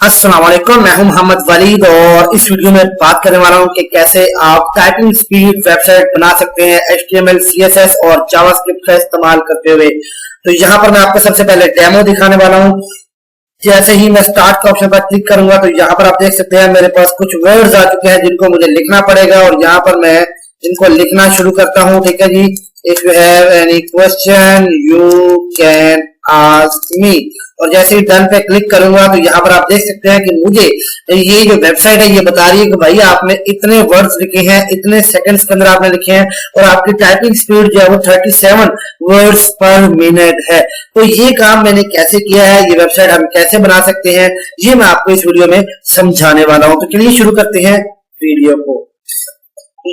अस्सलाम वालेकुम, मैं हूं मोहम्मद वलीद और इस वीडियो में बात करने वाला हूं कि कैसे आप टाइपिंग स्पीड वेबसाइट बना सकते हैं HTML, CSS और जावास्क्रिप्ट का इस्तेमाल करते हुए। तो यहाँ पर मैं आपको सबसे पहले डेमो दिखाने वाला हूं। जैसे ही मैं स्टार्ट के ऑप्शन पर क्लिक करूंगा तो यहाँ पर आप देख सकते हैं मेरे पास कुछ वर्ड्स आ चुके हैं जिनको मुझे लिखना पड़ेगा और यहाँ पर मैं इनको लिखना शुरू करता हूँ। ठीक है जी, if you have any question you can ask me, और जैसे ही डन पे क्लिक करूंगा तो यहाँ पर आप देख सकते हैं कि मुझे ये जो वेबसाइट है ये बता रही है कि भाई आपने इतने वर्ड्स लिखे हैं, इतने सेकंड्स के अंदर आपने लिखे हैं और आपकी टाइपिंग स्पीड जो है वो 37 वर्ड्स पर मिनट है। तो ये काम मैंने कैसे किया है, ये वेबसाइट हम कैसे बना सकते हैं, ये मैं आपको इस वीडियो में समझाने वाला हूँ। तो चलिए शुरू करते हैं वीडियो को।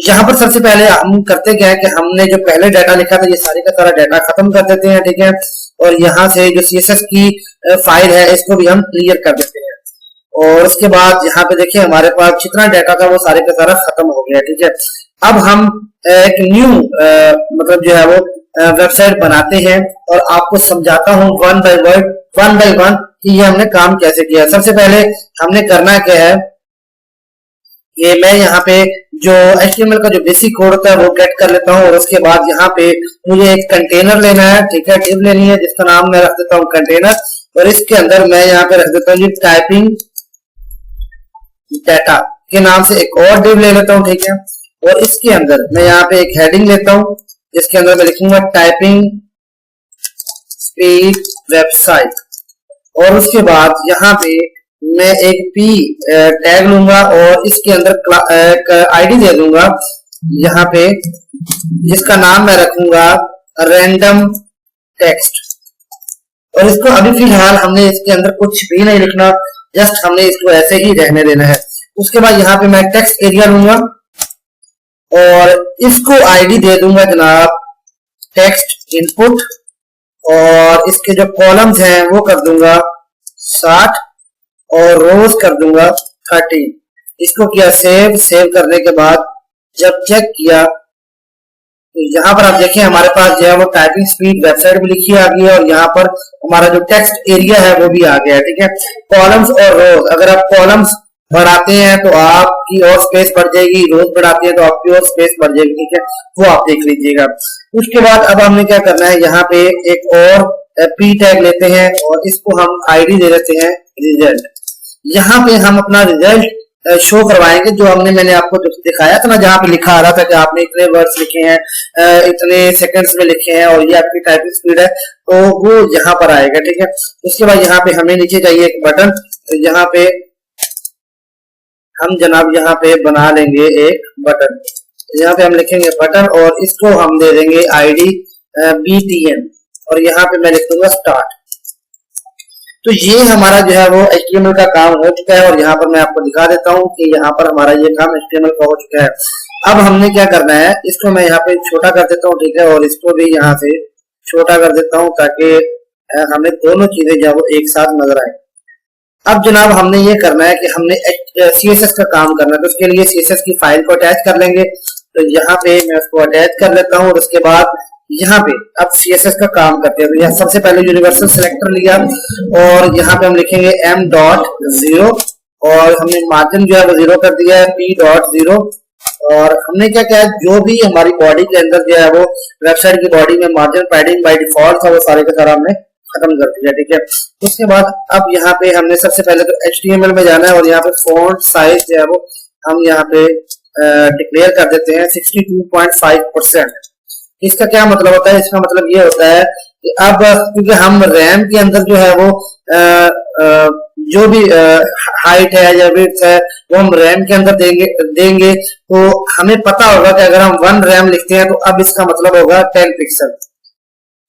यहाँ पर सबसे पहले हम करते क्या है कि हमने जो पहले डाटा लिखा था ये सारे का सारा डाटा खत्म कर देते हैं। ठीक है, और यहाँ से जो CSS की फाइल है इसको भी हम क्लियर कर देते हैं और उसके बाद यहाँ पे देखिए हमारे पास जितना डाटा था वो सारे का सारा खत्म हो गया। ठीक है, अब हम एक न्यू मतलब जो है वो वेबसाइट बनाते हैं और आपको समझाता हूँ वन बाय वन कि ये हमने काम कैसे किया। सबसे पहले हमने करना क्या है, ये मैं यहाँ पे जो HTML का जो बेसिक कोड होता है वो गेट कर लेता हूँ और उसके बाद यहाँ पे मुझे एक कंटेनर लेना है। ठीक है, डिव लेनी है जिसका नाम मैं रख देता हूँ कंटेनर, और इसके अंदर मैं यहाँ पे रख देता हूँ टाइपिंग डाटा के नाम से एक और डिव ले लेता हूँ। ठीक है, और इसके अंदर मैं यहाँ पे एक हेडिंग लेता हूँ जिसके अंदर मैं लिखूंगा टाइपिंग स्पीड वेबसाइट, और उसके बाद यहाँ पे मैं एक पी टैग लूंगा और इसके अंदर एक आईडी दे दूंगा यहाँ पे जिसका नाम मैं रखूंगा रैंडम टेक्स्ट, और इसको अभी फिलहाल हमने इसके अंदर कुछ भी नहीं लिखना, जस्ट हमने इसको ऐसे ही रहने देना है। उसके बाद यहाँ पे मैं टेक्स्ट एरिया लूंगा और इसको आईडी दे दूंगा जनाब टेक्स्ट इनपुट, और इसके जो कॉलम्स हैं वो कर दूंगा 60 और रोज कर दूंगा 30। इसको किया सेव करने के बाद जब चेक किया तो यहाँ पर आप देखें हमारे पास जो है वो टाइपिंग स्पीड वेबसाइट भी लिखी आ गई है और यहाँ पर हमारा जो टेक्स्ट एरिया है वो भी आ गया है। ठीक है, कॉलम्स और रोज, अगर आप कॉलम्स बढ़ाते हैं तो आपकी और स्पेस बढ़ जाएगी, रोज बढ़ाते हैं तो आपकी और स्पेस बढ़ जाएगी। ठीक है, वो आप देख लीजिएगा। उसके बाद अब हमने क्या करना है, यहाँ पे एक और पी टैग लेते हैं और इसको हम आईडी दे देते हैं रिजल्ट। यहाँ पे हम अपना रिजल्ट शो करवाएंगे जो मैंने आपको दिखाया था ना, जहाँ पे लिखा आ रहा था कि आपने इतने वर्ड्स लिखे हैं, इतने सेकंड्स में लिखे हैं और ये आपकी टाइपिंग स्पीड है, तो वो यहाँ पर आएगा। ठीक है, उसके बाद यहाँ पे हमें नीचे चाहिए एक बटन, तो यहाँ पे हम जनाब यहाँ पे बना लेंगे एक बटन, यहाँ पे हम लिखेंगे बटन और इसको हम दे देंगे आईडी BTN और यहाँ पे मैं लिख दूंगा स्टार्ट। तो ये हमारा जो है वो HTML का काम हो चुका है और यहाँ पर मैं आपको दिखा देता हूँ कि यहाँ पर हमारा ये काम HTML का हो चुका है। अब हमने क्या करना है, इसको मैं यहाँ पे छोटा कर देता हूँ। ठीक है, और इसको भी यहाँ से छोटा कर देता हूँ ताकि हमें दोनों चीजें जो है वो एक साथ नजर आए। अब जनाब हमने ये करना है कि हमने CSS का काम करना है, तो उसके लिए CSS की फाइल को अटैच कर लेंगे। तो यहाँ पे मैं उसको अटैच कर लेता हूँ और उसके बाद यहाँ पे अब CSS का काम करते हैं। तो यहाँ सबसे पहले यूनिवर्सल सिलेक्टर लिया और यहाँ पे हम लिखेंगे m.0 और हमने मार्जिन जो है वो 0 कर दिया है, p.0, और हमने क्या किया, जो भी हमारी बॉडी के अंदर जो है वो वेबसाइट की बॉडी में मार्जिन पैडिंग बाय डिफॉल्ट था वो सारे का सारा हमने खत्म कर दिया। ठीक है, उसके बाद अब यहाँ पे हमने सबसे पहले तो HTML में जाना है और यहाँ पे फॉन्ट साइज जो है वो हम यहाँ पे डिक्लेयर कर देते हैं 62.5%। इसका क्या मतलब होता है, इसका मतलब ये होता है कि अब क्योंकि हम रैम के अंदर जो है वो जो भी हाइट है या विड्थ है वो हम रैम के अंदर देंगे तो हमें पता होगा कि अगर हम 1 रैम लिखते हैं तो अब इसका मतलब होगा 10 पिक्सल।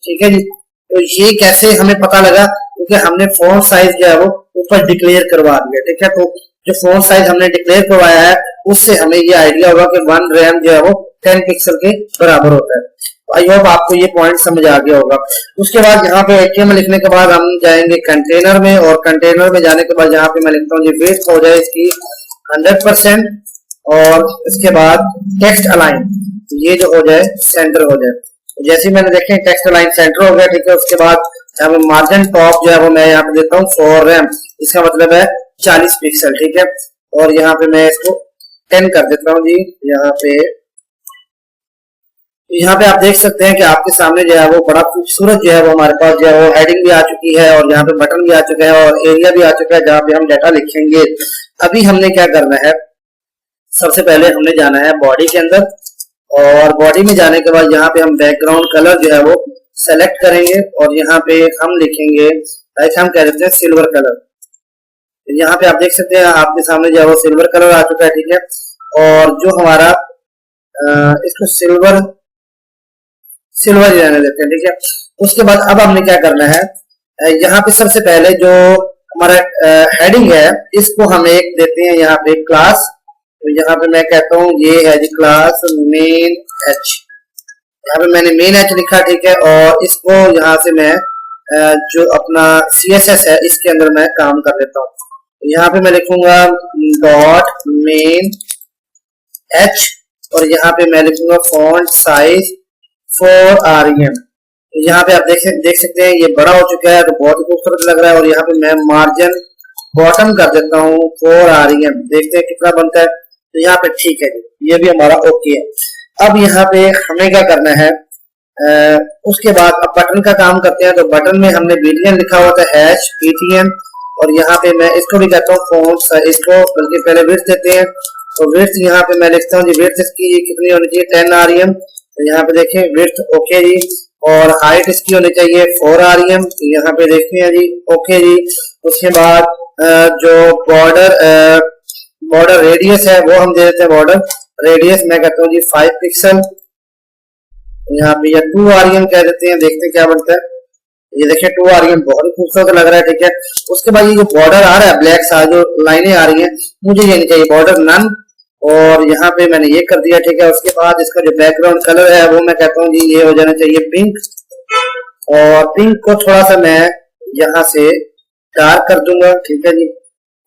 ठीक है जी, तो ये कैसे हमें पता लगा, क्योंकि हमने फॉन्ट साइज जो है वो ऊपर डिक्लेयर करवा दिया। ठीक है, तो जो फॉन्ट साइज हमने डिक्लेयर करवाया है उससे हमें ये आइडिया होगा कि 1 रैम जो है वो 10 पिक्सल के बराबर होता है। आई होप आपको ये पॉइंट समझ आ गया होगा। उसके बाद यहाँ पे HTML लिखने के बाद हम जाएंगे कंटेनर में और कंटेनर में जाने के बाद यहाँ पे मैं लिखता हूँ ये विड्थ हो जाए इसकी 100% और इसके बाद टेक्स्ट अलाइन ये जो हो जाए सेंटर हो जाए। जैसे मैंने देखें टेक्स्ट अलाइन सेंटर हो गया। ठीक है, उसके बाद यहाँ पे मार्जिन टॉप जो है वो मैं यहाँ पे देता हूँ 4 रैम, इसका मतलब है 40 पिक्सल, ठीक है। और यहाँ पे मैं इसको 10 कर देता हूँ जी। यहाँ पे आप देख सकते हैं कि आपके सामने जो है वो बड़ा खूबसूरत जो है वो हमारे पास जो है वो हेडिंग भी आ चुकी है और यहाँ पे बटन भी आ चुका है और एरिया भी आ चुका है जहाँ पे हम डाटा लिखेंगे। अभी हमने क्या करना है, सबसे पहले हमने जाना है बॉडी के अंदर और बॉडी में जाने के बाद यहाँ पे हम बैकग्राउंड कलर जो है वो सेलेक्ट करेंगे और यहाँ पे हम लिखेंगे, ऐसे हम कह देते हैं सिल्वर कलर। यहाँ पे आप देख सकते हैं आपके सामने जो है वो सिल्वर कलर आ चुका है, ठीक है। और जो हमारा इसको सिल्वर ही रहने देते हैं, ठीक है। उसके बाद अब हमने क्या करना है, यहाँ पे सबसे पहले जो हमारा हेडिंग है इसको हम एक देते हैं यहाँ पे क्लास। तो यहाँ पे मैं कहता हूँ ये है जी क्लास मेन एच। यहाँ पे मैंने मेन एच लिखा, ठीक है। और इसको यहाँ से मैं जो अपना CSS है इसके अंदर मैं काम कर लेता हूँ। यहाँ पे मैं लिखूंगा डॉट मेन एच और यहाँ पे मैं लिखूंगा फॉन्ट साइज 4 REM। यहाँ पे आप देख सकते हैं ये बड़ा हो चुका है तो बहुत ही खूबसूरत लग रहा है। और यहाँ पे मैं मार्जिन बॉटम कर देता हूँ 4 REM, देखते हैं कितना बनता है। तो यहाँ पे ठीक है, ये भी हमारा ओके है। अब यहाँ पे हमें क्या करना है, उसके बाद अब बटन का काम करते हैं। तो बटन में हमने BTN लिखा हुआ था #BTN और यहाँ पे मैं इसको भी कहता हूँ फॉन्ट, इसको बल्कि पहले विड्थ देते हैं। तो विड्थ यहाँ पे मैं लिखता हूँ जी, विड्थ इसकी कितनी होनी चाहिए 10 REM। तो यहाँ पे देखें विड्थ ओके जी। और हाइट इसकी होनी चाहिए 4 REM। तो यहाँ पे देखते हैं जी ओके जी। उसके बाद जो बॉर्डर रेडियस है वो हम दे देते हैं, बॉर्डर रेडियस मैं कहता हूँ जी 5 पिक्सल। यहाँ पे 2 REM कह देते हैं, देखते हैं क्या बनता है। ये देखिए 2 REM बहुत ही खूबसूरत लग रहा है, ठीक है। उसके बाद ये जो बॉर्डर आ रहा है ब्लैक सा जो लाइनें आ रही हैं, मुझे ये नहीं चाहिए, बॉर्डर नन। और यहाँ पे मैंने ये कर दिया, ठीक है। उसके बाद इसका जो बैकग्राउंड कलर है वो मैं कहता हूँ जी ये हो जाना चाहिए पिंक। और पिंक को थोड़ा सा मैं यहाँ से डार्क कर दूंगा, ठीक है जी।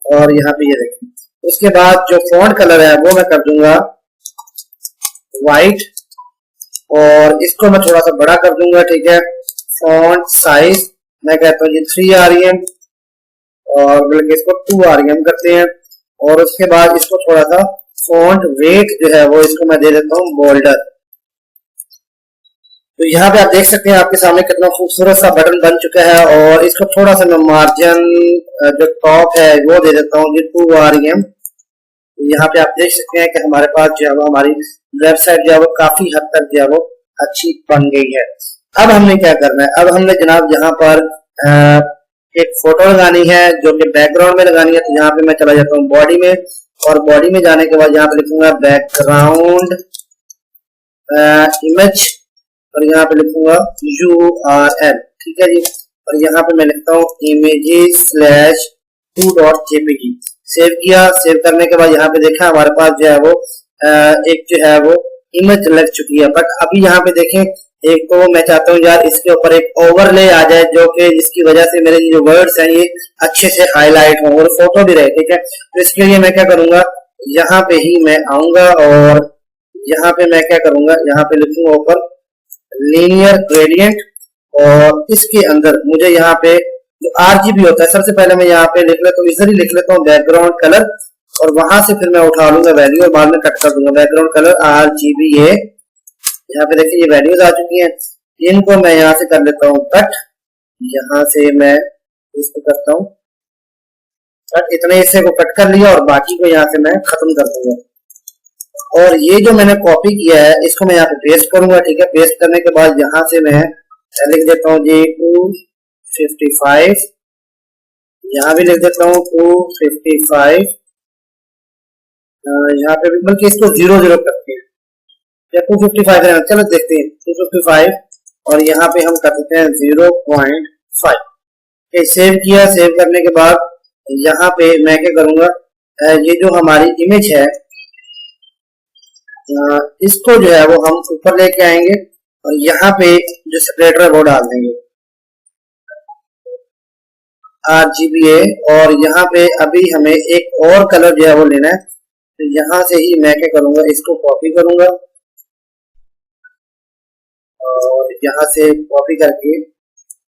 और यहाँ पे ये देखिए उसके बाद जो फॉन्ट कलर है वो मैं कर दूंगा व्हाइट और इसको मैं थोड़ा सा बड़ा कर दूंगा, ठीक है। फॉन्ट साइज मैं कहता हूँ जी 3 REM और बल्कि इसको 2 REM करते हैं। और उसके बाद इसको थोड़ा सा फॉन्ट वेट जो है वो इसको मैं दे देता हूँ बोल्डर। तो यहाँ पे आप देख सकते हैं आपके सामने कितना खूबसूरत सा बटन बन चुका है। और इसको थोड़ा सा मैं मार्जिन जो टॉप है वो दे देता हूँ 2 REM। यहाँ पे आप देख सकते हैं कि हमारे पास जो है वो हमारी वेबसाइट जो है वो काफी हद तक जो है वो अच्छी बन गई है। अब हमने क्या करना है, अब हमने जनाब यहाँ पर एक फोटो लगानी है जो कि बैकग्राउंड में लगानी है। तो यहाँ पे मैं चला जाता हूँ बॉडी में और बॉडी में जाने के बाद यहाँ पे लिखूंगा बैकग्राउंड इमेज और यहाँ पे लिखूंगा URL, ठीक है जी। और यहाँ पे मैं लिखता हूँ images/2.jpg। सेव किया, सेव करने के बाद यहाँ पे देखा हमारे पास जो है वो एक जो है वो इमेज लग चुकी है। बट अभी यहाँ पे देखें एक तो मैं चाहता हूँ यार इसके ऊपर एक ओवरले आ जाए जो कि जिसकी वजह से मेरे जो वर्ड्स हैं ये अच्छे से हाईलाइट हों और फोटो भी रहे, ठीक है। तो इसके लिए मैं क्या करूंगा, यहाँ पे ही मैं आऊंगा और यहाँ पे मैं क्या करूंगा, यहाँ पे लिखूंगा ऊपर लीनियर ग्रेडियंट और इसके अंदर मुझे यहाँ पे जो RGB होता है सबसे पहले मैं यहाँ पे लिख लेता हूँ, इधर ही लिख लेता हूँ बैकग्राउंड कलर और वहां से फिर मैं उठा लूंगा वैल्यू और बाद में कट कर दूंगा बैकग्राउंड कलर RGBA। यहाँ पे देखिए ये वैल्यूज आ चुकी हैं, इनको मैं यहाँ से कर लेता हूँ कट, यहाँ से मैं इसको करता हूँ कट, इतने हिस्से को कट कर लिया और बाकी को यहाँ से मैं खत्म कर दूंगा। और ये जो मैंने कॉपी किया है इसको मैं यहाँ पे पेस्ट करूंगा, ठीक है। पेस्ट करने के बाद यहाँ से मैं लिख देता हूँ जी 255, यहाँ भी लिख देता हूँ 255, यहाँ पे भी बल्कि इसको 00 करते हैं या 255 रहना, चलो देखते हैं 255 और यहाँ पे हम कर देते हैं 0.5। सेव किया, सेव करने के बाद यहाँ पे मैं क्या करूंगा, ये जो हमारी इमेज है इसको जो है वो हम ऊपर लेके आएंगे और यहाँ पे जो सेपरेटर है वो डाल देंगे RGBA। और यहाँ पे अभी हमें एक और कलर जो है वो लेना है। तो यहाँ से ही मैं क्या करूंगा, इसको कॉपी करूंगा और यहाँ से कॉपी करके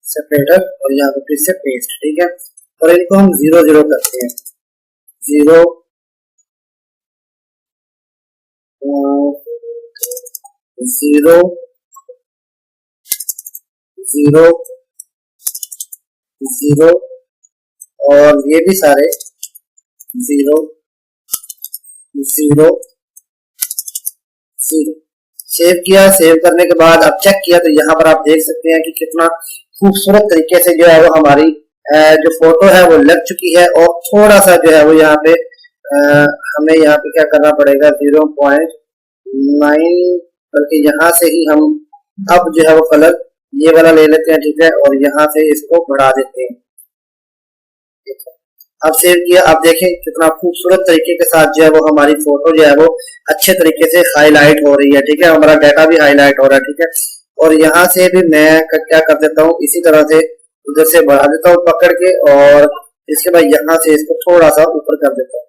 सेपरेटर और यहाँ पे फिर से पेस्ट, ठीक है। और इनको हम 00 करते हैं 0 0 0 0 और ये भी सारे 0 0 0। सेव किया। सेव करने के बाद अब चेक किया तो यहाँ पर आप देख सकते हैं कि कितना खूबसूरत तरीके से जो है वो हमारी जो फोटो है वो लग चुकी है। और थोड़ा सा जो है वो यहाँ पे हमें यहाँ पे क्या करना पड़ेगा 0.9, बल्कि यहाँ से ही हम अब जो है वो कलर ये वाला ले लेते हैं, ठीक है, और यहाँ से इसको बढ़ा देते हैं। अब सेव किया। आप देखें कितना खूबसूरत तरीके के साथ जो है वो हमारी फोटो जो है वो अच्छे तरीके से हाईलाइट हो रही है, ठीक है, हमारा डाटा भी हाईलाइट हो रहा है, ठीक है। और यहाँ से भी मैं क्या कर देता हूँ, इसी तरह से उधर से बढ़ा देता हूँ पकड़ के, और इसके बाद यहाँ से इसको थोड़ा सा ऊपर कर देता हूँ।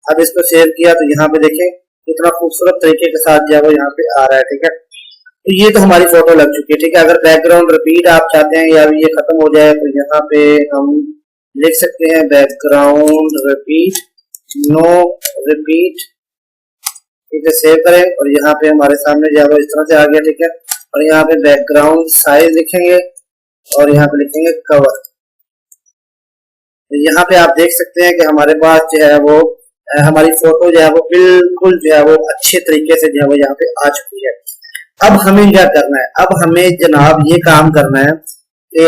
अब इसको सेव किया तो यहाँ पे देखें कितना खूबसूरत तरीके के साथ जो है वो यहाँ पे आ रहा है, ठीक है। तो ये तो हमारी फोटो लग चुकी है, ठीक है। अगर बैकग्राउंड रिपीट आप चाहते हैं या ये खत्म हो जाए तो यहाँ पे हम लिख सकते हैं बैकग्राउंड रिपीट, नो रिपीट, ठीक है। सेव करें और यहाँ पे हमारे सामने जो है वो इस तरह से आ गया, ठीक है। और यहाँ पे बैकग्राउंड साइज लिखेंगे और यहाँ पे लिखेंगे कवर। तो यहाँ पे आप देख सकते हैं कि हमारे पास जो है वो हमारी फोटो जो है वो बिल्कुल जो है वो अच्छे तरीके से जो है वो यहाँ पे आ चुकी है। अब हमें क्या करना है, अब हमें जनाब ये काम करना है कि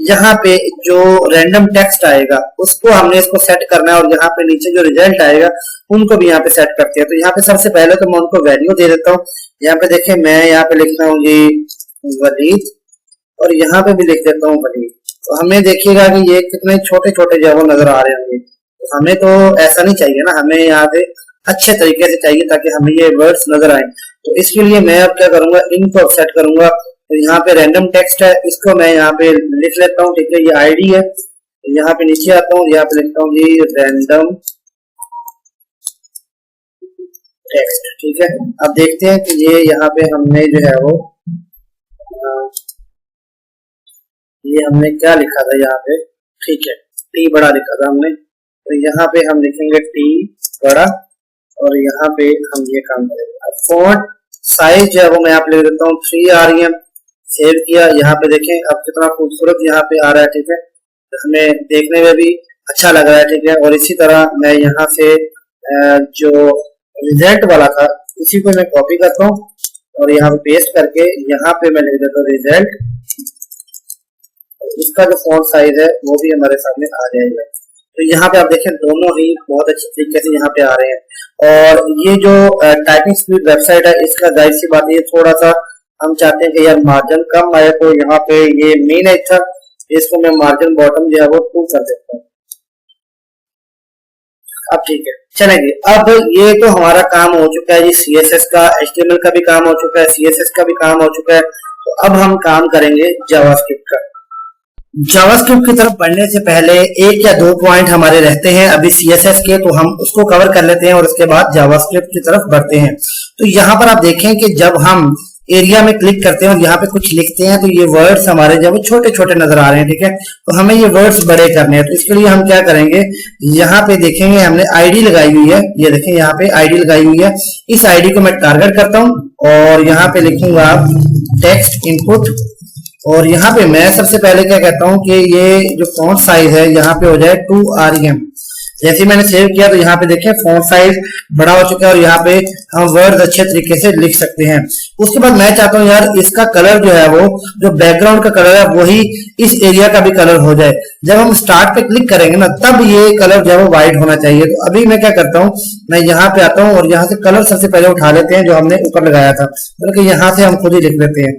यहाँ पे जो रैंडम टेक्स्ट आएगा उसको हमने इसको सेट करना है, और यहाँ पे नीचे जो रिजल्ट आएगा उनको भी यहाँ पे सेट करते हैं। तो यहाँ पे सबसे पहले तो मैं उनको वैल्यू दे देता हूँ। यहाँ पे देखें मैं यहाँ पे लिखता हूँ ये वलीद, और यहाँ पे भी लिख देता हूँ वलीद। तो हमें देखिएगा कि ये कितने छोटे छोटे जो है वो नजर आ रहे होंगे। तो हमें तो ऐसा नहीं चाहिए ना, हमें यहाँ पे अच्छे तरीके से चाहिए ताकि हमें ये वर्ड्स नजर आए। तो इसके लिए मैं अब क्या करूंगा, इनको सेट करूंगा। तो यहाँ पे रैंडम टेक्स्ट है, इसको मैं यहाँ पे लिख लेता हूँ, ठीक है, ये आईडी है। तो यहाँ पे नीचे आता हूँ, यहाँ पे लिखता हूँ जी रैंडम टेक्स्ट, ठीक है। अब देखते हैं कि ये यहाँ पे हमने जो है वो ये हमने क्या लिखा था यहाँ पे, ठीक है, टी बड़ा लिखा था हमने। तो यहाँ पे हम लिखेंगे टी बड़ा, और यहाँ पे हम ये काम करेंगे। फॉन्ट साइज जो है वो मैं आप लिख देता हूँ 3 REM। सेव किया। यहाँ पे देखें अब कितना खूबसूरत यहाँ पे आ रहा है, ठीक है, तो हमें देखने में भी अच्छा लग रहा है, ठीक है। और इसी तरह मैं यहाँ से जो रिजल्ट वाला था उसी को मैं कॉपी करता हूँ और यहाँ पे पेस्ट करके यहाँ पे मैं लिख देता हूँ रिजल्ट। इसका जो फॉन्ट साइज है वो भी हमारे सामने आ जाएगा। तो यहाँ पे आप देखें दोनों ही बहुत अच्छे तरीके से यहाँ पे आ रहे हैं। और ये जो टाइपिंग स्पीड वेबसाइट है इसका जाहिर सी बात है थोड़ा सा हम चाहते हैं कि यार मार्जिन कम आए, तो यहाँ पे ये मेन है था, इसको मैं मार्जिन बॉटम जो है वो 2 कर देता हूँ। अब ठीक है, चलेंगे। अब ये तो हमारा काम हो चुका है जी CSS का, HTML का भी काम हो चुका है, CSS का भी काम हो चुका है। तो अब हम काम करेंगे जावास्क्रिप्ट का। जावास्क्रिप्ट की तरफ बढ़ने से पहले 1 या 2 पॉइंट हमारे रहते हैं अभी CSS के, तो हम उसको कवर कर लेते हैं और उसके बाद जावास्क्रिप्ट की तरफ बढ़ते हैं। तो यहाँ पर आप देखें कि जब हम एरिया में क्लिक करते हैं और यहाँ पे कुछ लिखते हैं तो ये वर्ड्स हमारे जब छोटे छोटे नजर आ रहे हैं, ठीक है। तो हमें ये वर्ड्स बड़े करने हैं। तो इसके लिए हम क्या करेंगे, यहाँ पे देखेंगे हमने आईडी लगाई हुई है, ये देखें यहाँ पे आईडी लगाई हुई है। इस आईडी को मैं टारगेट करता हूँ और यहाँ पे लिखूंगा टेक्स्ट इनपुट, और यहाँ पे मैं सबसे पहले क्या कहता हूँ कि ये जो फॉन्ट साइज है यहाँ पे हो जाए 2 REM। जैसे मैंने सेव किया तो यहाँ पे देखें फॉन्ट साइज बड़ा हो चुका है और यहाँ पे हम वर्ड्स अच्छे तरीके से लिख सकते हैं। उसके बाद मैं चाहता हूँ यार इसका कलर जो है वो जो बैकग्राउंड का कलर है वही इस एरिया का भी कलर हो जाए। जब हम स्टार्ट पे क्लिक करेंगे ना तब ये कलर जो है वो व्हाइट होना चाहिए। तो अभी मैं क्या करता हूँ, मैं यहाँ पे आता हूँ और यहाँ से कलर सबसे पहले उठा लेते हैं जो हमने ऊपर लगाया था, बल्कि यहाँ से हम खुद ही लिख लेते हैं।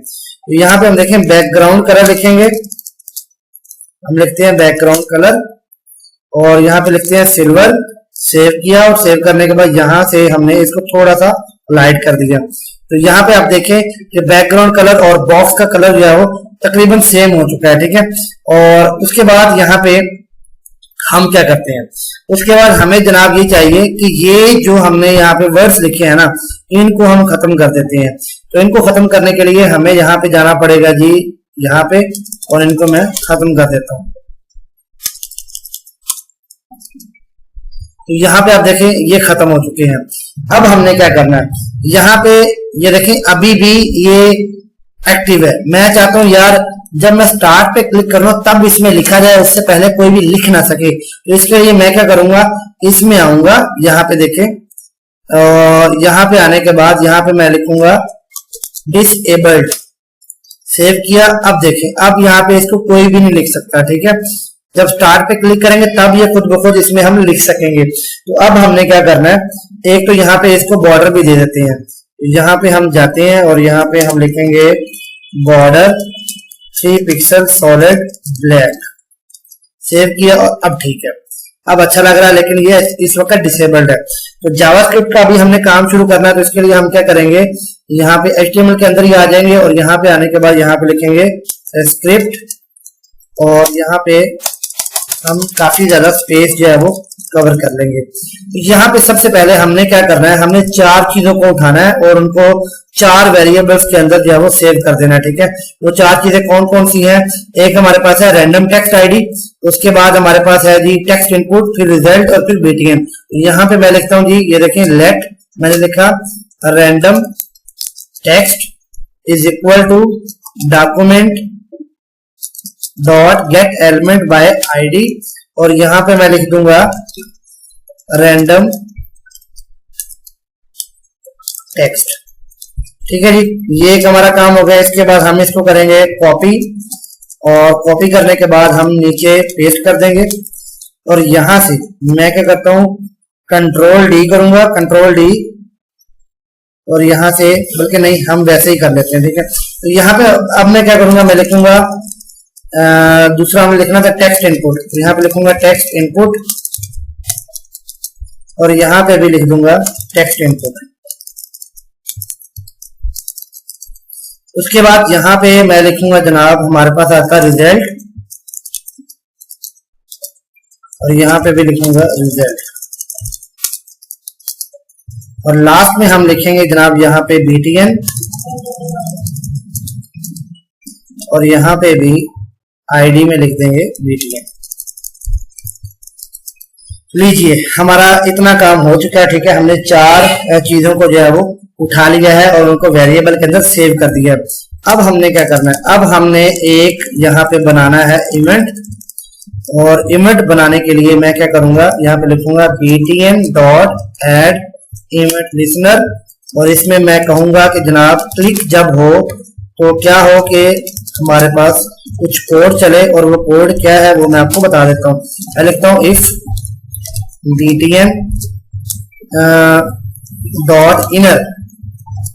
यहाँ पे हम देखें बैकग्राउंड कलर लिखेंगे, हम लिखते हैं बैकग्राउंड कलर और यहाँ पे लिखते हैं सिल्वर। सेव किया और सेव करने के बाद यहाँ से हमने इसको थोड़ा सा लाइट कर दिया। तो यहाँ पे आप देखें कि बैकग्राउंड कलर और बॉक्स का कलर जो है वो तकरीबन सेम हो चुका है, ठीक है। और उसके बाद यहाँ पे हम क्या करते हैं, उसके बाद हमें जनाब ये चाहिए कि ये जो हमने यहाँ पे वर्ड्स लिखे हैं ना इनको हम खत्म कर देते हैं। तो इनको खत्म करने के लिए हमें यहाँ पे जाना पड़ेगा जी यहाँ पे, और इनको मैं खत्म कर देता हूँ। तो यहाँ पे आप देखें ये खत्म हो चुके हैं। अब हमने क्या करना है, यहाँ पे ये देखें अभी भी ये एक्टिव है। मैं चाहता हूं यार जब मैं स्टार्ट पे क्लिक करूँ तब इसमें लिखा जाए, उससे पहले कोई भी लिख ना सके। तो इसके लिए मैं क्या करूंगा, इसमें आऊंगा, यहाँ पे देखें, और यहाँ पे आने के बाद यहाँ पे मैं लिखूंगा डिसेबल्ड, सेव किया। अब देखें अब यहाँ पे इसको कोई भी नहीं लिख सकता, ठीक है। जब स्टार्ट पे क्लिक करेंगे तब ये खुद ब खुद इसमें हम लिख सकेंगे। तो अब हमने क्या करना है, एक तो यहाँ पे इसको बॉर्डर भी दे देते हैं। यहाँ पे हम जाते हैं और यहाँ पे हम लिखेंगे border 3 pixel solid black, save किया और अब ठीक है, अब अच्छा लग रहा है। लेकिन ये इस वक्त डिसेबल्ड है। तो जावास्क्रिप्ट का भी हमने काम शुरू करना है। तो इसके लिए हम क्या करेंगे, यहाँ पे HTML के अंदर ही आ जाएंगे और यहाँ पे आने के बाद यहाँ पे लिखेंगे स्क्रिप्ट, और यहाँ पे हम काफी ज्यादा स्पेस जो है वो कवर कर लेंगे। तो यहाँ पे सबसे पहले हमने क्या करना है, हमने 4 चीजों को उठाना है और उनको 4 वेरिएबल्स के अंदर जो है वो सेव कर देना है, ठीक है। वो 4 चीजें कौन कौन सी हैं, एक हमारे पास है रैंडम टेक्स्ट आईडी, उसके बाद हमारे पास है जी टेक्स्ट इनपुट, फिर रिजल्ट और फिर BTN। यहाँ पे मैं लिखता हूँ जी, ये देखें लेट, मैंने लिखा random text is equal to document dot get element by ID, और यहां पे मैं लिख दूंगा रैंडम टेक्स्ट, ठीक है जी। ये एक हमारा काम हो गया। इसके बाद हम इसको करेंगे कॉपी, और कॉपी करने के बाद हम नीचे पेस्ट कर देंगे। और यहां से मैं क्या करता हूं, कंट्रोल डी करूंगा, कंट्रोल डी, और यहां से, बल्कि नहीं हम वैसे ही कर लेते हैं, ठीक है। तो यहाँ पे अब मैं क्या करूंगा, मैं लिखूंगा दूसरा हमें लिखना था टेक्स्ट इनपुट, तो यहाँ पे लिखूंगा टेक्स्ट इनपुट, और यहाँ पे भी लिख दूंगा टेक्स्ट इनपुट। उसके बाद यहाँ पे मैं लिखूंगा जनाब हमारे पास आता रिजल्ट, और यहाँ पे भी लिखूंगा रिजल्ट, और लास्ट में हम लिखेंगे जनाब यहाँ पे BTN, और यहाँ पे भी आईडी में लिख देंगे BTN। लीजिए हमारा इतना काम हो चुका है, ठीक है। हमने 4 चीजों को जो है वो उठा लिया है और उनको वेरिएबल के अंदर सेव कर दिया। अब हमने क्या करना है, अब हमने एक यहाँ पे बनाना है इवेंट, और इवेंट बनाने के लिए मैं क्या करूंगा, यहाँ पे लिखूंगा BTN dot add event listener, और इसमें मैं कहूंगा कि जनाब क्लिक जब हो तो क्या हो कि हमारे पास कुछ कोड चले, और वो कोड क्या है वो मैं आपको बता देता हूँ। मैं लिखता हूँ if BTN dot inner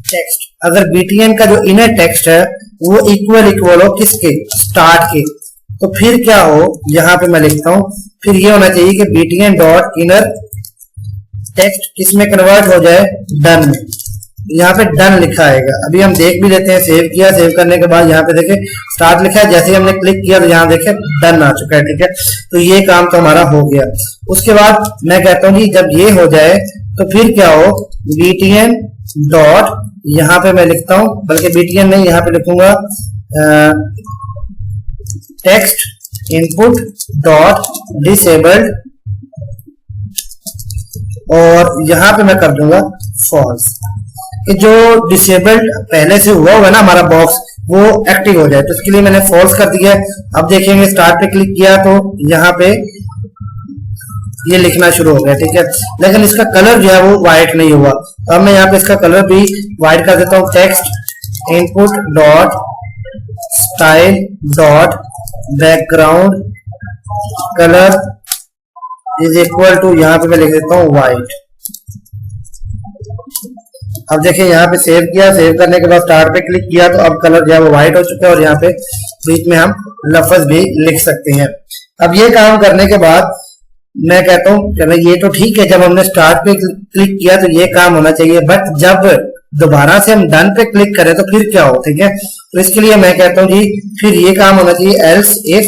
text, अगर BTN का जो इनर टेक्स्ट है वो इक्वल हो किसके, स्टार्ट के, तो फिर क्या हो, यहाँ पे मैं लिखता हूँ, फिर ये होना चाहिए कि BTN डॉट इनर टेक्स्ट किसमें कन्वर्ट हो जाए, डन में। यहाँ पे डन लिखा आएगा। अभी हम देख भी लेते हैं, सेव किया, सेव करने के बाद यहाँ पे देखें स्टार्ट लिखा है, जैसे ही हमने क्लिक किया तो यहाँ देखें डन आ चुका है, ठीक है। तो ये काम तो हमारा हो गया। उसके बाद मैं कहता हूँ कि जब ये हो जाए तो फिर क्या हो, BTN डॉट, यहाँ पे मैं लिखता हूँ, बल्कि BTN नहीं, यहाँ पे लिखूंगा टेक्स्ट इनपुट डॉट डिसेबल्ड, और यहाँ पे मैं कर दूंगा फॉल्स, कि जो डिसेबल्ड पहले से हुआ होगा ना हमारा बॉक्स, वो एक्टिव हो जाए। तो इसके लिए मैंने फॉल्स कर दिया। अब देखेंगे स्टार्ट पे क्लिक किया तो यहाँ पे ये लिखना शुरू हो गया, ठीक है। लेकिन इसका कलर जो है वो व्हाइट नहीं हुआ। तो अब मैं यहाँ पे इसका कलर भी व्हाइट कर देता हूँ, text input dot style dot background colour is equal to, यहाँ पे मैं लिख देता हूँ व्हाइट। अब देखिए यहाँ पे सेव किया, सेव करने के बाद स्टार्ट पे क्लिक किया तो अब कलर जो है वो व्हाइट हो चुका है, और यहाँ पे बीच में हम लफ्ज भी लिख सकते हैं। अब ये काम करने के बाद मैं कहता हूँ ये तो ठीक है, जब हमने स्टार्ट पे क्लिक किया तो ये काम होना चाहिए, बट जब दोबारा से हम डन पे क्लिक करें तो फिर क्या हो, ठीक है। तो इसके लिए मैं कहता हूँ जी फिर ये काम होना चाहिए एल्स इफ,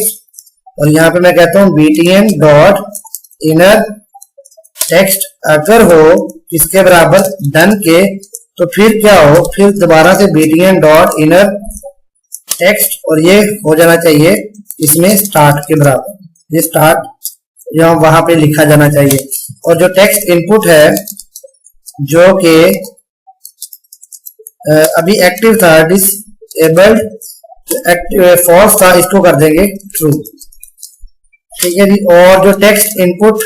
और यहाँ पे मैं कहता हूँ BTN डॉट इनर टेक्स्ट अगर हो इसके बराबर डन के, तो फिर क्या हो, फिर दोबारा से BTN डॉट इनर टेक्स्ट, और ये हो जाना चाहिए इसमें स्टार्ट के बराबर, ये स्टार्ट यहाँ वहां पे लिखा जाना चाहिए। और जो टेक्स्ट इनपुट है जो कि अभी एक्टिव था, डिसेबल्ड फॉल्स था, इसको कर देंगे ट्रू। ठीक है जी। और जो text input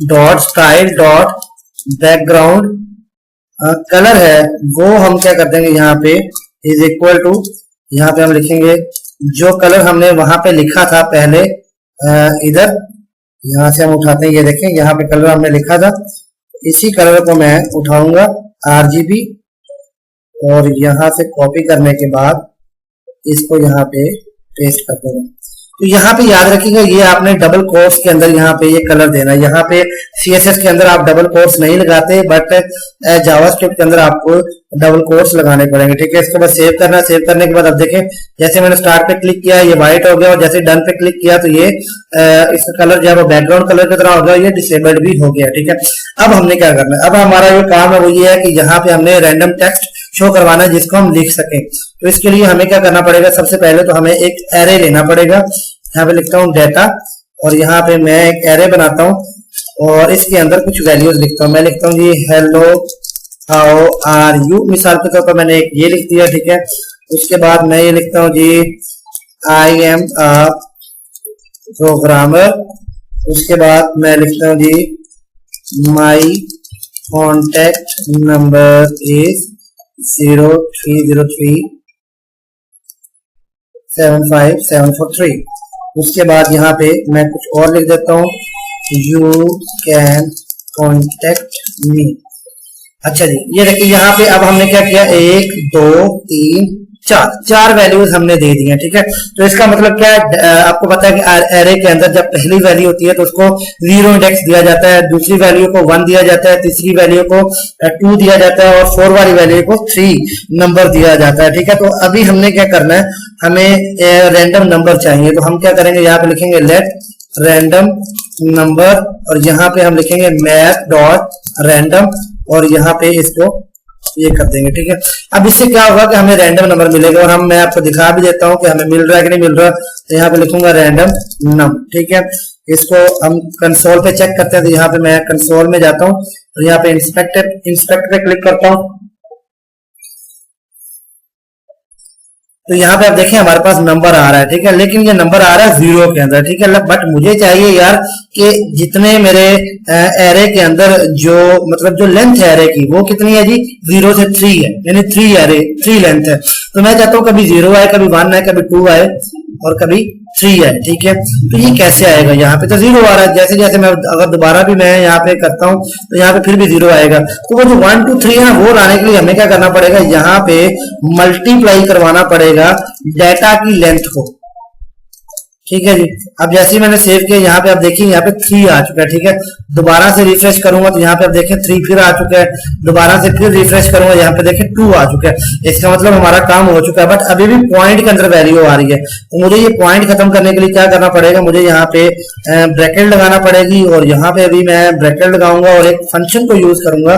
dot style dot background colour है वो हम क्या कर देंगे यहाँ पे इज इक्वल टू, यहाँ पे हम लिखेंगे जो कलर हमने वहां पे लिखा था पहले, इधर यहाँ से हम उठाते हैं, ये देखें यहाँ पे कलर हमने लिखा था, इसी कलर को मैं उठाऊंगा RGB और यहाँ से कॉपी करने के बाद इसको यहाँ पे पेस्ट कर दूंगा। तो यहाँ पे याद रखिएगा ये आपने डबल कोट्स के अंदर यहाँ पे ये कलर देना है। यहाँ पे CSS के अंदर आप डबल कोट्स नहीं लगाते, बट जावास्क्रिप्ट के अंदर आपको डबल कोट्स लगाने पड़ेंगे। ठीक है, इसको बस सेव करना है। सेव करने के बाद अब देखें जैसे मैंने स्टार्ट पे क्लिक किया ये व्हाइट हो गया, और जैसे डन पे क्लिक किया तो ये इसका कलर जो है वो बैकग्राउंड कलर की तरह हो गया, ये डिसेबल्ड भी हो गया। ठीक है, अब हमने क्या करना है, अब हमारा जो काम है वो ये है कि यहाँ पे हमने रैंडम टेक्स्ट शो करवाना है जिसको हम लिख सकें। तो इसके लिए हमें क्या करना पड़ेगा, सबसे पहले तो हमें एक एरे लेना पड़ेगा। यहाँ पे लिखता हूँ डेटा, और यहाँ पे मैं एक एरे बनाता हूँ और इसके अंदर कुछ वैल्यूज लिखता हूँ। मैं लिखता हूँ जी हेलो हाउ आर यू, मिसाल के तौर पर मैंने एक ये लिख दिया। ठीक है, उसके बाद मैं ये लिखता हूँ जी आई एम अ प्रोग्रामर। उसके बाद मैं लिखता हूँ जी माई कॉन्टेक्ट नंबर इज 0303 75743। उसके बाद यहाँ पे मैं कुछ और लिख देता हूँ, यू कैन कॉन्टेक्ट मी। अच्छा जी, ये देखिए यहाँ पे अब हमने क्या किया, 1 2 3 4 वैल्यूज हमने दे दी हैं। ठीक है, तो इसका मतलब क्या है, आपको पता है कि एरे के अंदर जब पहली वैल्यू होती है तो उसको 0 इंडेक्स दिया जाता है, दूसरी वैल्यू को 1 दिया जाता है, तीसरी वैल्यू को 2 दिया जाता है, और 4 वाली वैल्यू को 3 नंबर दिया जाता है। ठीक है, तो अभी हमने क्या करना है, हमें रैंडम नंबर चाहिए। तो हम क्या करेंगे, यहाँ पे लिखेंगे लेट रैंडम नंबर, और यहाँ पे हम लिखेंगे मैथ डॉट रैंडम, और यहाँ पे इसको ये कर देंगे। ठीक है, अब इससे क्या होगा कि हमें रैंडम नंबर मिलेगा, और मैं आपको दिखा भी देता हूँ कि हमें मिल रहा है कि नहीं मिल रहा। तो यहाँ पे लिखूंगा रैंडम नम। ठीक है, इसको हम कंसोल पे चेक करते हैं। तो यहाँ पे मैं कंसोल में जाता हूँ और यहाँ पे इंस्पेक्ट पे क्लिक करता हूँ। तो यहाँ पे आप देखें हमारे पास नंबर आ रहा है। ठीक है, लेकिन ये नंबर आ रहा है 0 के अंदर। ठीक है, बट मुझे चाहिए यार कि जितने मेरे एरे के अंदर जो मतलब जो लेंथ है एरे की वो कितनी है जी, 0 से 3 है, यानी 3 लेंथ है। तो मैं चाहता हूँ कभी 0 आए, कभी 1 आए, कभी 2 आए, और कभी 3 है। ठीक है, तो ये कैसे आएगा, यहाँ पे तो 0 आ रहा है। जैसे जैसे मैं अगर दोबारा भी मैं यहाँ पे करता हूँ तो यहाँ पे फिर भी 0 आएगा। तो वो जो 1 2 3 है ना, वो लाने के लिए हमें क्या करना पड़ेगा, यहाँ पे मल्टीप्लाई करवाना पड़ेगा डेटा की लेंथ को। ठीक है जी, अब जैसे ही मैंने सेव किया यहाँ पे आप देखिए यहाँ पे 3 आ चुका है। ठीक है, दोबारा से रिफ्रेश करूंगा तो यहाँ पे आप देखें 3 फिर आ चुका है, दोबारा से फिर रिफ्रेश करूंगा यहाँ पे देखें 2 आ चुका है। इसका मतलब हमारा काम हो चुका है, बट अभी भी पॉइंट के अंदर वैल्यू आ रही है। तो मुझे ये पॉइंट खत्म करने के लिए क्या करना पड़ेगा, मुझे यहाँ पे ब्रैकेट लगाना पड़ेगी, और यहाँ पे अभी मैं ब्रैकेट लगाऊंगा और एक फंक्शन को यूज करूंगा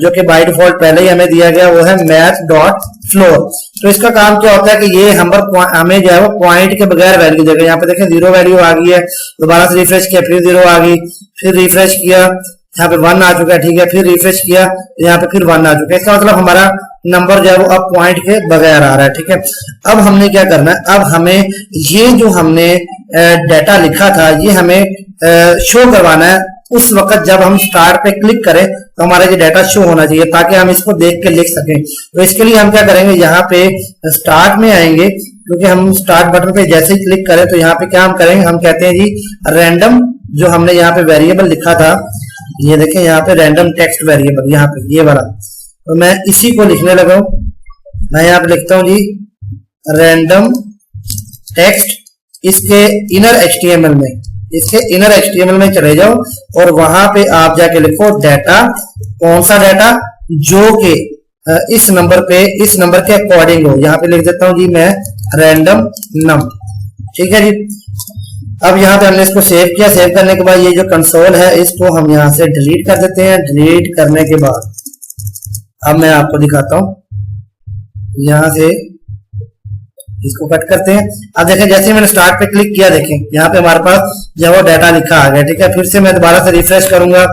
जो कि बाय डिफॉल्ट पहले ही हमें दिया गया, वो है मैथ डॉट फ्लोर। तो इसका काम क्या होता है कि ये हमें जो है वो पॉइंट के बगैर वैल्यू देगा। यहाँ पे देखें 0 वैल्यू आ गई है, दोबारा से रिफ्रेश किया फिर 0 आ गई, फिर रिफ्रेश किया यहाँ पे 1 आ चुका है। ठीक है, फिर रिफ्रेश किया तो यहाँ पे फिर 1 आ चुका है। इसका मतलब हमारा नंबर जो है वो अब पॉइंट के बगैर आ रहा है। ठीक है, अब हमने क्या करना है, अब हमें ये जो हमने डेटा लिखा था ये हमें शो करवाना है उस वक्त जब हम स्टार्ट पे क्लिक करें तो हमारा ये डाटा शो होना चाहिए, ताकि हम इसको देख के लिख सकें। तो इसके लिए हम क्या करेंगे, यहाँ पे स्टार्ट में आएंगे, क्योंकि हम स्टार्ट बटन पे जैसे ही क्लिक करें तो यहाँ पे क्या हम करेंगे, हम कहते हैं जी रैंडम, जो हमने यहाँ पे वेरिएबल लिखा था, ये देखें यहाँ पे रैंडम टेक्स्ट वेरिएबल, यहाँ पे ये वाला, तो मैं इसी को लिखने लगा हूं। मैं यहाँ पे लिखता हूँ जी रैंडम टेक्स्ट, इसके इनर एचटीएमएल में, इसके इनर एचटीएमएल में चले जाओ और वहां पे आप जाके लिखो डाटा, कौन सा डाटा, जो कि इस नंबर पे, इस नंबर के अकॉर्डिंग हो। यहाँ पे लिख देता हूँ जी मैं रैंडम नम। ठीक है जी, अब यहाँ पे हमने इसको सेव किया। सेव करने के बाद ये जो कंसोल है इसको हम यहाँ से डिलीट कर देते हैं। डिलीट करने के बाद अब मैं आपको दिखाता हूँ, यहाँ से इसको कट करते हैं। अब देखें जैसे ही मैंने स्टार्ट पे क्लिक किया, देखें यहाँ पे हमारे पास जो वो डाटा लिखा आ गया, ठीक है। फिर से मैं दोबारा से रिफ्रेश करूंगा,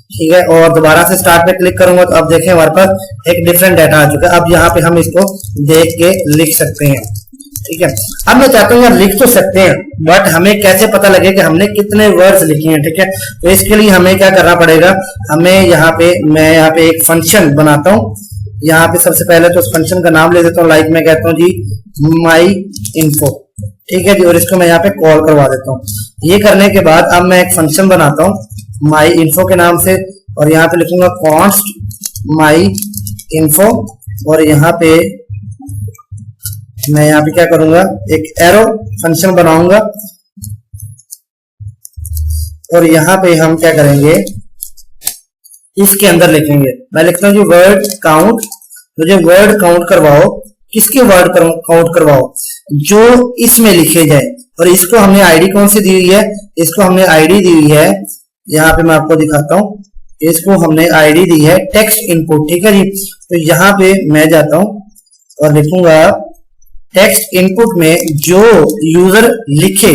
ठीक है, और दोबारा से स्टार्ट पे क्लिक करूंगा तो अब देखें हमारे पास एक डिफरेंट डाटा आ चुका है। अब यहाँ पे हम इसको देख के लिख सकते हैं, ठीक है। अब मैं चाहता हूँ यार लिख तो सकते हैं, बट हमें कैसे पता लगे कि हमने कितने वर्ड्स लिखे हैं, ठीक है। तो इसके लिए हमें क्या करना पड़ेगा, हमें यहाँ पे मैं यहाँ पे एक फंक्शन बनाता हूँ। यहाँ पे सबसे पहले तो उस फंक्शन का नाम ले देता हूँ, लाइक मैं कहता हूँ जी माई इन्फो, ठीक है जी, और इसको मैं यहाँ पे कॉल करवा देता हूँ। ये करने के बाद अब मैं एक फंक्शन बनाता हूँ माई इन्फो के नाम से, और यहाँ पे लिखूंगा कॉन्स्ट माई इन्फो, और यहाँ पे मैं यहाँ पे क्या करूंगा, एक एरो फंक्शन बनाऊंगा, और यहाँ पे हम क्या करेंगे, इसके अंदर लिखेंगे, मैं लिखता हूँ जी वर्ड काउंट, मुझे वर्ड काउंट करवाओ। किसके वर्ड काउंट करवाओ, जो इसमें लिखे जाए। और इसको हमने आईडी कौन सी दी हुई है, इसको हमने आईडी दी हुई है, यहाँ पे मैं आपको दिखाता हूँ, इसको हमने आईडी दी है टेक्स्ट इनपुट, ठीक है जी। तो यहाँ पे मैं जाता हूँ और लिखूंगा टेक्स्ट इनपुट में जो यूजर लिखे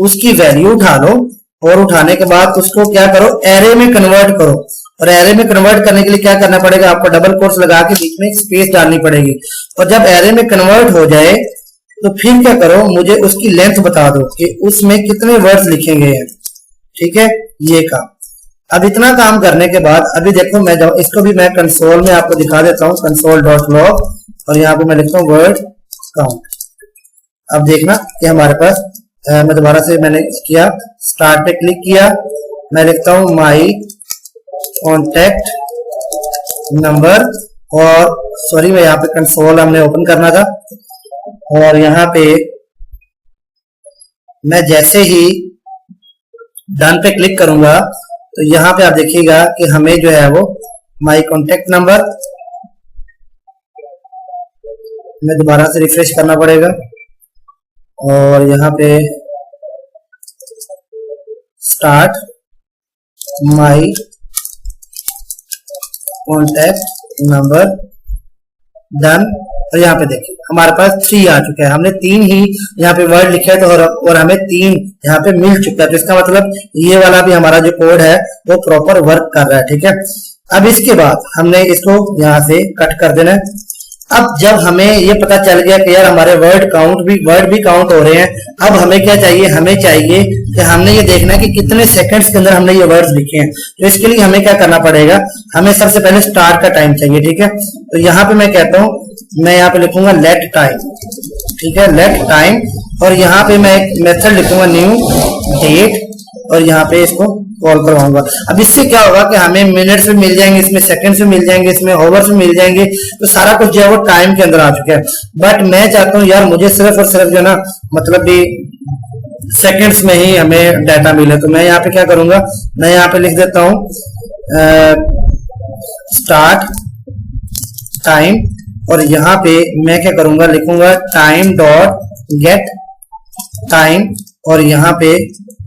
उसकी वैल्यू उठा लो, और उठाने के बाद उसको क्या करो, एरे में कन्वर्ट करो। और एरे में कन्वर्ट करने के लिए क्या करना पड़ेगा, आपको डबल कोट्स लगा के बीच में स्पेस डालनी पड़ेगी। और जब एरे में कन्वर्ट हो जाए तो फिर क्या करो, मुझे उसकी लेंथ बता दो कि उसमें कितने वर्ड्स लिखे गए हैं, ठीक है। ये काम, अब इतना काम करने के बाद अभी देखो मैं जब इसको भी मैं कंसोल में आपको दिखा देता हूँ, console.log, और यहाँ पे मैं लिखता हूँ वर्ड काउंट। अब देखना कि हमारे पास मैं दोबारा से मैंने किया, स्टार्ट पे क्लिक किया, मैं लिखता हूँ माई कॉन्टेक्ट नंबर, और सॉरी मैं यहाँ पे कंसोल हमने ओपन करना था, और यहाँ पे मैं जैसे ही डन पे क्लिक करूंगा तो यहाँ पे आप देखिएगा कि हमें जो है वो माई कॉन्टेक्ट नंबर, मैं दोबारा से रिफ्रेश करना पड़ेगा, और यहाँ पे start my contact number done, और यहाँ पे देखिए हमारे पास 3 आ चुका है। हमने 3 ही यहाँ पे वर्ड लिखा है, तो और हमें 3 यहाँ पे मिल चुका है। तो इसका मतलब ये वाला भी हमारा जो कोड है वो प्रॉपर वर्क कर रहा है, ठीक है। अब इसके बाद हमने इसको यहाँ से कट कर देना है। अब जब हमें ये पता चल गया कि यार हमारे वर्ड भी काउंट हो रहे हैं, अब हमें क्या चाहिए, हमें चाहिए कि हमने ये देखना है कि कितने सेकंड्स के अंदर हमने ये वर्ड्स लिखे हैं। तो इसके लिए हमें क्या करना पड़ेगा, हमें सबसे पहले स्टार्ट का टाइम चाहिए, ठीक है। तो यहाँ पे मैं कहता हूँ, मैं यहाँ पे लिखूंगा लेट टाइम, ठीक है, लेट टाइम, और यहाँ पे मैं एक मेथड लिखूंगा न्यू डेट, और यहाँ पे इसको कॉल करवाऊंगा। अब इससे क्या होगा कि हमें मिनट्स में मिल जाएंगे, इसमें सेकंड्स में मिल जाएंगे, इसमें आवर्स में मिल जाएंगे, तो सारा कुछ जो है वो टाइम के अंदर आ चुका है। बट मैं चाहता हूँ यार मुझे सिर्फ और सिर्फ जो ना मतलब भी सेकंड्स में ही हमें डाटा मिले। तो मैं यहाँ पे क्या करूंगा, मैं यहाँ पे लिख देता हूँ स्टार्ट टाइम, और यहाँ पे मैं क्या करूंगा, लिखूंगा टाइम डॉट गेट टाइम, और यहाँ पे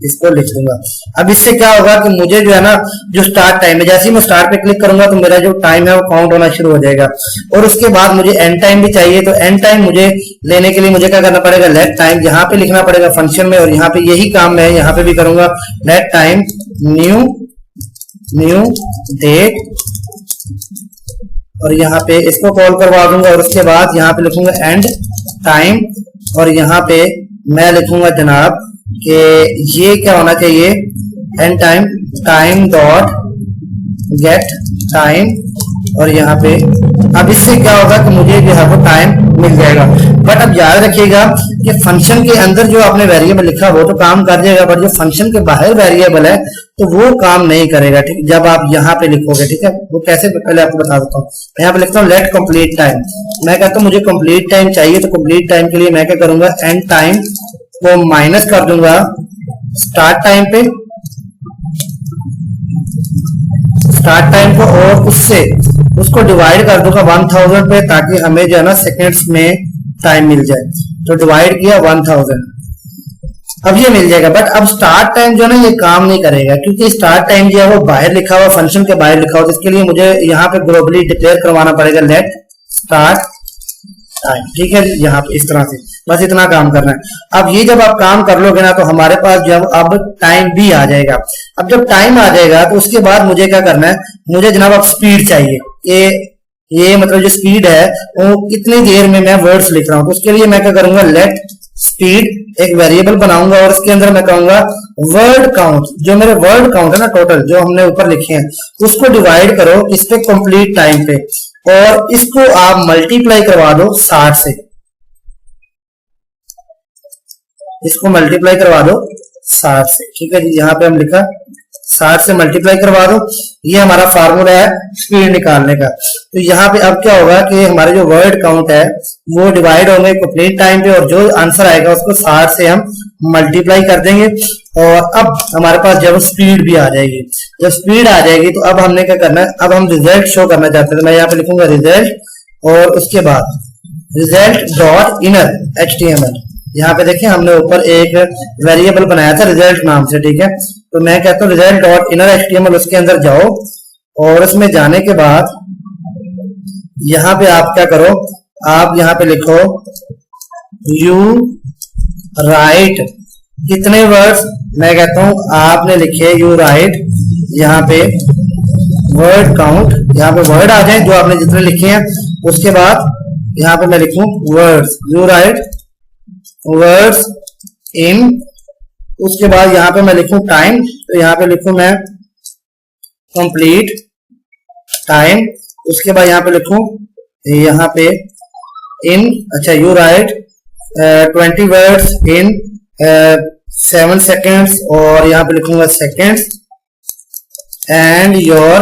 इसको लिख दूंगा। अब इससे क्या होगा कि मुझे जो है ना जो स्टार्ट टाइम है, जैसे ही मैं स्टार्ट पे क्लिक करूंगा तो मेरा जो टाइम है वो काउंट होना शुरू हो जाएगा। और उसके बाद मुझे एंड टाइम भी चाहिए, तो एंड टाइम मुझे लेने के लिए मुझे क्या करना पड़ेगा, लेट टाइम यहाँ पे लिखना पड़ेगा फंक्शन में, और यहाँ पे यही काम मैं यहाँ पे भी करूंगा, लेट टाइम न्यू डेट, और यहाँ पे इसको कॉल करवा दूंगा। और उसके बाद यहाँ पे लिखूंगा एंड टाइम, और यहाँ पे मैं लिखूंगा जनाब कि ये क्या होना चाहिए, and time time dot get time, और यहाँ पे अब इससे क्या होगा कि मुझे जो है वो टाइम मिल जाएगा। बट अब याद रखिएगा कि फंक्शन के अंदर जो आपने वेरिएबल लिखा वो तो काम कर जाएगा, बट जो फंक्शन के बाहर वेरिएबल है तो वो काम नहीं करेगा, ठीक, जब आप यहाँ पे लिखोगे, ठीक है। वो कैसे, पहले आपको बता देता हूँ। मैं यहाँ पे लिखता हूँ लेट कंप्लीट टाइम, मैं कहता हूँ मुझे कंप्लीट टाइम चाहिए, तो कंप्लीट टाइम के लिए मैं क्या करूंगा, एंड टाइम को माइनस कर दूंगा स्टार्ट टाइम पे, स्टार्ट टाइम को, और उससे उसको डिवाइड कर दूंगा 1000 पे, ताकि हमें जो है ना सेकेंड्स में टाइम मिल जाए। तो डिवाइड किया 1000, अब ये मिल जाएगा। बट अब स्टार्ट टाइम जो है ना ये काम नहीं करेगा, क्योंकि स्टार्ट टाइम जो है वो बाहर लिखा हुआ, फंक्शन के बाहर लिखा हुआ। तो इसके लिए मुझे यहाँ पे ग्लोबली डिक्लेयर करवाना पड़ेगा लेट स्टार्ट टाइम। ठीक है, यहाँ पे इस तरह से बस इतना काम करना है। अब ये जब आप काम कर लोगे ना तो हमारे पास जब अब टाइम भी आ जाएगा। अब जब टाइम आ जाएगा तो उसके बाद मुझे क्या करना है, मुझे जनाब अब स्पीड चाहिए। ये मतलब जो स्पीड है वो कितनी देर में मैं वर्ड्स लिख रहा हूँ, तो उसके लिए मैं क्या करूंगा, लेट स्पीड एक वेरिएबल बनाऊंगा और उसके अंदर मैं कहूंगा वर्ड काउंट। जो मेरे वर्ड काउंट है ना टोटल जो हमने ऊपर लिखे हैं उसको डिवाइड करो इस पे कंप्लीट टाइम पे, और इसको आप मल्टीप्लाई करवा दो 60 से। इसको मल्टीप्लाई करवा दो 60 से। ठीक है जी, यहाँ पे हम लिखा 60 से मल्टीप्लाई करवा दो। ये हमारा फार्मूला है स्पीड निकालने का। तो यहाँ पे अब क्या होगा कि हमारे जो वर्ड काउंट है वो डिवाइड होंगे कंप्लीट टाइम पे, और जो आंसर आएगा उसको 60 से हम मल्टीप्लाई कर देंगे, और अब हमारे पास जब स्पीड भी आ जाएगी। जब स्पीड आ जाएगी तो अब हमने क्या करना है, अब हम रिजल्ट शो करना चाहते हैं। तो मैं यहाँ पे लिखूंगा रिजल्ट, और उसके बाद रिजल्ट डॉट इनर HTML। यहाँ पे देखिए हमने ऊपर एक वेरिएबल बनाया था रिजल्ट नाम से। ठीक है, तो मैं कहता हूँ रिजल्ट डॉट इनर HTML, उसके अंदर जाओ और उसमें जाने के बाद यहाँ पे आप क्या करो, आप यहाँ पे लिखो यू राइट कितने वर्ड्स, मैं कहता हूँ आपने लिखे यू राइट यहाँ पे वर्ड काउंट, यहाँ पे वर्ड आ जाए जो आपने जितने लिखे हैं। उसके बाद यहाँ पे मैं लिखूं words, you right words in, उसके बाद यहाँ पे मैं लिखूं टाइम, तो यहाँ पे लिखूं मैं कंप्लीट टाइम। उसके बाद यहाँ पे लिखूं यहाँ पे इन, अच्छा you right 20 words in 7 seconds, और यहाँ पे लिखूंगा seconds, and your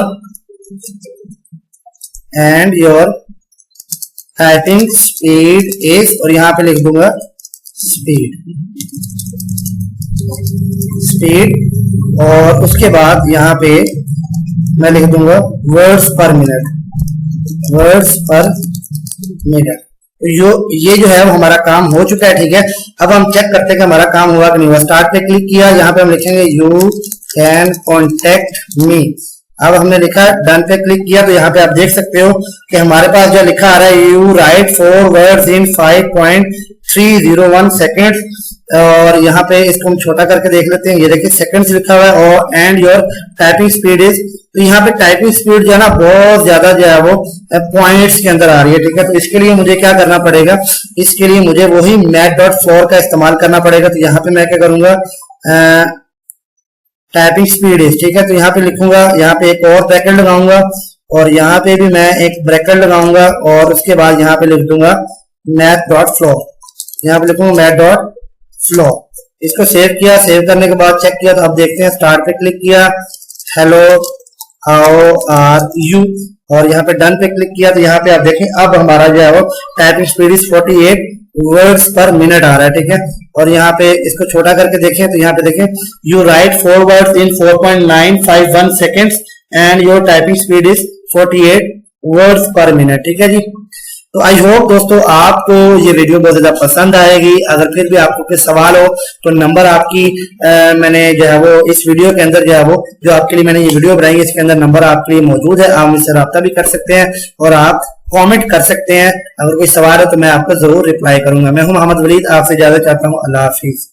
typing speed is, और यहाँ पे लिख दूंगा स्पीड, और उसके बाद यहाँ पे मैं लिख दूंगा वर्ड्स पर मिनट। ये जो है वो हमारा काम हो चुका है। ठीक है, अब हम चेक करते हैं कि हमारा काम हुआ कि नहीं हुआ। स्टार्ट पे क्लिक किया, यहाँ पे हम लिखेंगे यू कैन कॉन्टेक्ट मी। अब हमने लिखा डन पे क्लिक किया, तो यहाँ पे आप देख सकते हो कि हमारे पास जो लिखा आ रहा है you right 4 words in 5.301 seconds, और यहाँ पे इसको हम छोटा करके देख लेते हैं। ये देखिए सेकंड्स लिखा हुआ है, और and your typing speed is, तो यहाँ पे टाइपिंग स्पीड जो है ना बहुत ज्यादा जो है वो पॉइंट्स के अंदर आ रही है। ठीक है, तो इसके लिए मुझे क्या करना पड़ेगा, इसके लिए मुझे वही math.floor का इस्तेमाल करना पड़ेगा। तो यहाँ पे मैं क्या करूंगा, टाइपिंग स्पीड इज, ठीक है, तो यहाँ पे लिखूंगा, यहाँ पे एक और ब्रैकेट लगाऊंगा, और यहाँ पे भी मैं एक ब्रैकेट लगाऊंगा, और उसके बाद यहाँ पे लिख दूंगा math.floor। यहाँ पे लिखूंगा math.floor। इसको सेव किया, सेव करने के बाद चेक किया, तो अब देखते हैं स्टार्ट पे क्लिक किया, हेलो हाउ आर यू, और यहाँ पे डन पे क्लिक किया, तो यहाँ पे आप देखें अब हमारा जो है वो typing speed is 48 words per minute आ रहा है। ठीक है, और यहाँ पे इसको छोटा करके देखें, तो यहाँ पे देखें you right 4 words in 4.951 seconds and your typing speed is 48 words per minute. ठीक है जी, तो आई होप दोस्तों आपको ये वीडियो बहुत ज्यादा पसंद आएगी। अगर फिर भी आपको कोई सवाल हो तो नंबर आपकी मैंने जो है वो इस वीडियो के अंदर जो है वो जो आपके लिए मैंने ये वीडियो बनाई है इसके अंदर नंबर आपके लिए मौजूद है। आप मुझसे राब्ता भी कर सकते हैं और आप कमेंट कर सकते हैं। अगर कोई सवाल हो तो मैं आपको जरूर रिप्लाई करूंगा। मैं हूं मोहम्मद वलीद, आपसे इजाजत चाहता हूं। अल्लाह हाफिज।